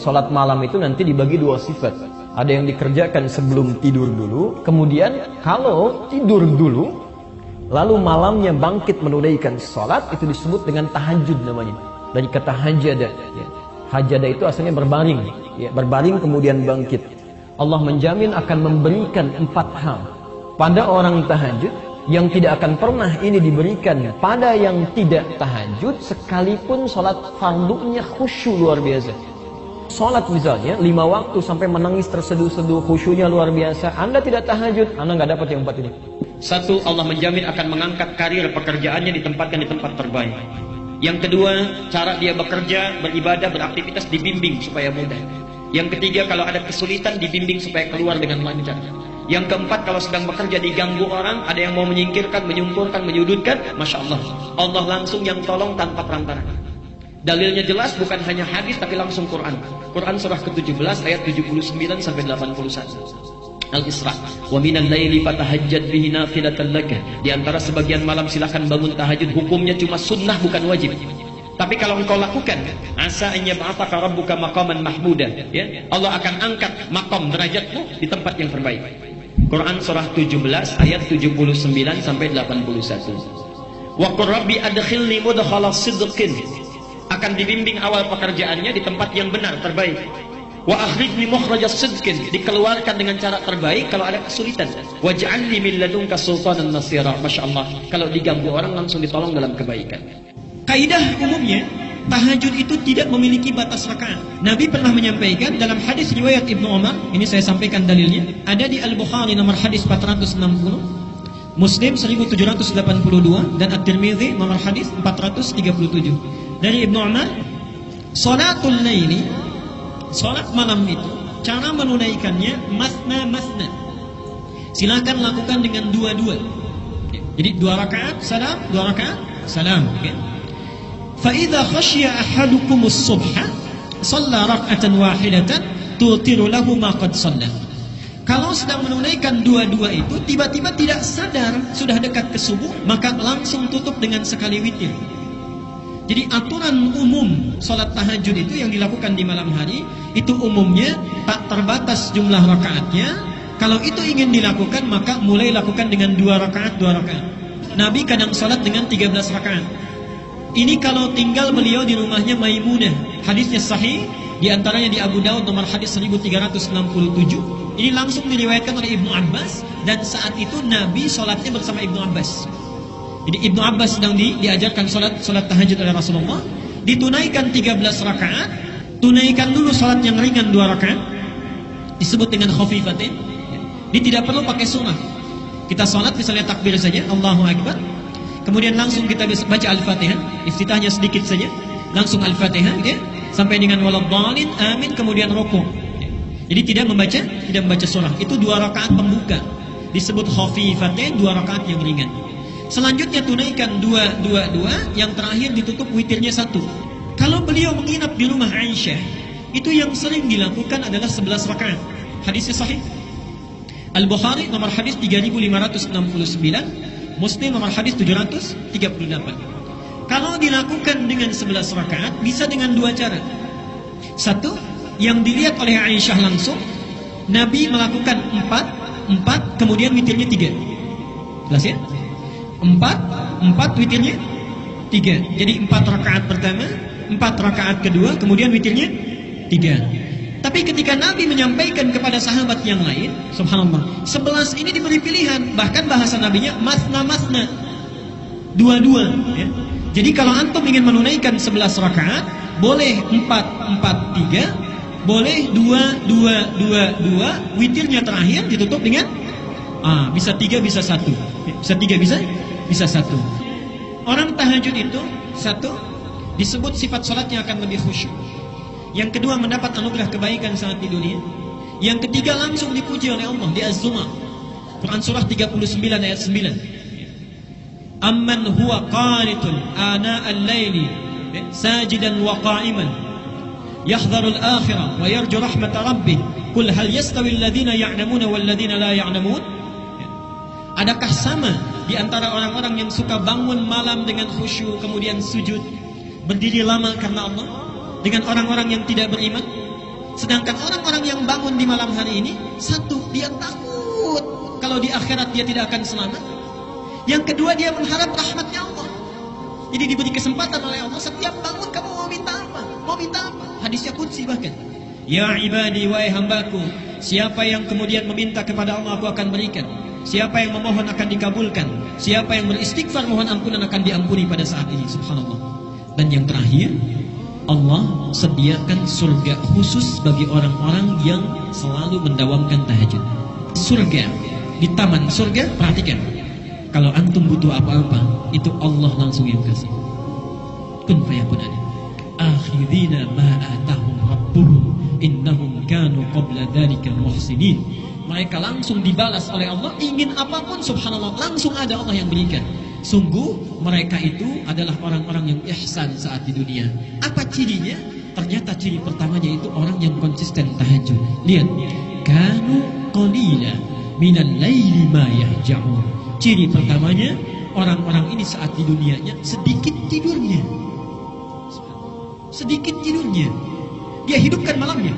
Sholat malam itu nanti dibagi dua sifat. Ada yang dikerjakan sebelum tidur dulu, kemudian kalau tidur dulu, lalu malamnya bangkit menunaikan sholat, itu disebut dengan tahajud namanya. Dari kata hajada. Ya. Hajada itu asalnya berbaring. Ya, berbaring kemudian bangkit. Allah menjamin akan memberikan 4 hal pada orang tahajud yang tidak akan pernah ini diberikan pada yang tidak tahajud, sekalipun sholat fardunya khusyuk luar biasa. Sholat misalnya 5 waktu sampai menangis terseduh-seduh, khusyuknya luar biasa. Anda tidak tahajud, Anda nggak dapat yang 4 ini. 1, Allah menjamin akan mengangkat karir pekerjaannya, ditempatkan di tempat terbaik. Yang kedua, cara dia bekerja, beribadah, beraktivitas dibimbing supaya mudah. Yang ketiga, kalau ada kesulitan dibimbing supaya keluar dengan lancar. Yang keempat, kalau sedang bekerja diganggu orang, ada yang mau menyingkirkan, menyumpurkan, menyudutkan, Masya Allah, Allah langsung yang tolong tanpa perantara. Dalilnya jelas, bukan hanya hadis tapi langsung Quran. Quran surah ke-17 ayat 79 sampai 81. Al-Isra. Wa minal laili fatahajjad bihi nafilatan laka. Di antara sebagian malam silakan bangun tahajud, hukumnya cuma sunnah bukan wajib. Tapi kalau engkau lakukan, asa an yab'athaka rabbuka maqaman mahmuda, ya. Allah akan angkat maqam derajatmu di tempat yang terbaik. Quran surah 17 ayat 79 sampai 81. Wa qur rabbi adkhilni mudkhala sidqin. Akan dibimbing awal pekerjaannya di tempat yang benar, terbaik. Wa akhrijni mukhrajas sidqin, dikeluarkan dengan cara terbaik kalau ada kesulitan. Waj'alni min ladunka sultanan nasira. Masyaallah, kalau diganggu orang langsung ditolong dalam kebaikan. Kaidah umumnya, tahajud itu tidak memiliki batas rakaat. Nabi pernah menyampaikan dalam hadis riwayat Ibnu Umar, ini saya sampaikan dalilnya, ada di Al-Bukhari nomor hadis 460, Muslim 1782, dan At-Tirmidzi nomor hadis 437. Dari Ibnu Umar, salatul laili, salat malam itu, cara menunaikannya masna. Silakan lakukan dengan 2-2. Jadi 2 rakaat salam, 2 rakaat salam. Okay? Fa idza khashiya ahadukumus subha, shalla rak'atan wahidatan tutiru lahu ma qad shalla. Kalau sedang menunaikan 2-2 itu, tiba-tiba tidak sadar sudah dekat ke subuh, maka langsung tutup dengan sekali witir. Jadi aturan umum sholat tahajud itu yang dilakukan di malam hari, itu umumnya tak terbatas jumlah rakaatnya. Kalau itu ingin dilakukan, maka mulai lakukan dengan 2 rakaat. Nabi kadang sholat dengan 13 rakaat. Ini kalau tinggal beliau di rumahnya Maimunah. Hadisnya sahih, di antaranya di Abu Daud nomor hadis 1367. Ini langsung diriwayatkan oleh Ibnu Abbas, dan saat itu Nabi sholatnya bersama Ibnu Abbas. Jadi Ibnu Abbas sedang diajarkan sholat tahajud oleh Rasulullah, ditunaikan 13 rakaat, tunaikan dulu sholat yang ringan 2 rakaat, disebut dengan khafifatin. Ini tidak perlu pakai sunnah. Kita sholat misalnya takbir saja, Allahu Akbar, kemudian langsung kita baca Al-Fatihah, iftitahnya sedikit saja, langsung Al-Fatihah, gitu ya, sampai dengan waladhdallin, amin, kemudian rukuk. Jadi tidak membaca surah. Itu 2 rakaat pembuka, disebut khafifatin, 2 rakaat yang ringan. Selanjutnya tunaikan 2, yang terakhir ditutup witirnya 1. Kalau beliau menginap di rumah Aisyah, itu yang sering dilakukan adalah 11 rakaat. Hadisnya sahih. Al-Bukhari nomor hadis 3569, Muslim nomor hadis 738. Kalau dilakukan dengan 11 rakaat, bisa dengan 2 cara. 1, yang dilihat oleh Aisyah langsung, Nabi melakukan 4, kemudian witirnya 3. Jelas ya? 4 witirnya 3. Jadi 4 rakaat pertama, 4 rakaat kedua, kemudian witirnya 3. Tapi ketika Nabi menyampaikan kepada sahabat yang lain, subhanallah, 11 ini diberi pilihan. Bahkan bahasa Nabinya masna, 2-2, ya. Jadi kalau antum ingin menunaikan 11 rakaat, boleh 4-4-3, boleh 2-2-2-2, witirnya terakhir ditutup dengan bisa 3, bisa 1. Bisa 3, bisa 1. Orang tahajud itu, 1, disebut sifat sholatnya akan lebih khusyuk. Yang kedua, mendapat anugerah kebaikan saat di dunia. Yang ketiga, langsung dipuji oleh Allah di Az-Zumar, Quran surah 39 ayat 9. Amman huwa qanitun ana al-laili sajidan wa qa'iman yahdharul akhirah wa yarju rahmat rabbih qul hal yastawi alladhina ya'lamuna wal ladhina la ya'lamun. Adakah sama di antara orang-orang yang suka bangun malam dengan khusyuk, kemudian sujud, berdiri lama karena Allah, dengan orang-orang yang tidak beriman? Sedangkan orang-orang yang bangun di malam hari ini, satu, dia takut kalau di akhirat dia tidak akan selamat. Yang kedua, dia mengharap rahmatnya Allah. Jadi diberi kesempatan oleh Allah, setiap bangun kamu mau minta apa? Mau minta apa? Hadisnya qudsi bahkan. Ya ibadi, wahai hambaku, siapa yang kemudian meminta kepada Allah, aku akan berikan. Siapa yang memohon akan dikabulkan. Siapa yang beristighfar, mohon ampunan, akan diampuni pada saat ini. Subhanallah. Dan yang terakhir, Allah sediakan surga khusus bagi orang-orang yang selalu mendawamkan tahajud. Surga, di taman surga, perhatikan. Kalau antum butuh apa-apa, itu Allah langsung yang kasih. Kun fayakun ada. Akhirina ma atahum rabbuhum innahum kanu qabla dzalika muhsinin. Mereka langsung dibalas oleh Allah, ingin apapun subhanallah langsung ada Allah yang berikan. Sungguh mereka itu adalah orang-orang yang ihsan saat di dunia. Apa cirinya? Ternyata ciri pertamanya itu orang yang konsisten tahajud. Lihat, kanu qalila minal laili ma yahja'un. Ciri pertamanya, orang-orang ini saat di dunianya sedikit tidurnya. Sedikit tidurnya. Dia hidupkan malamnya.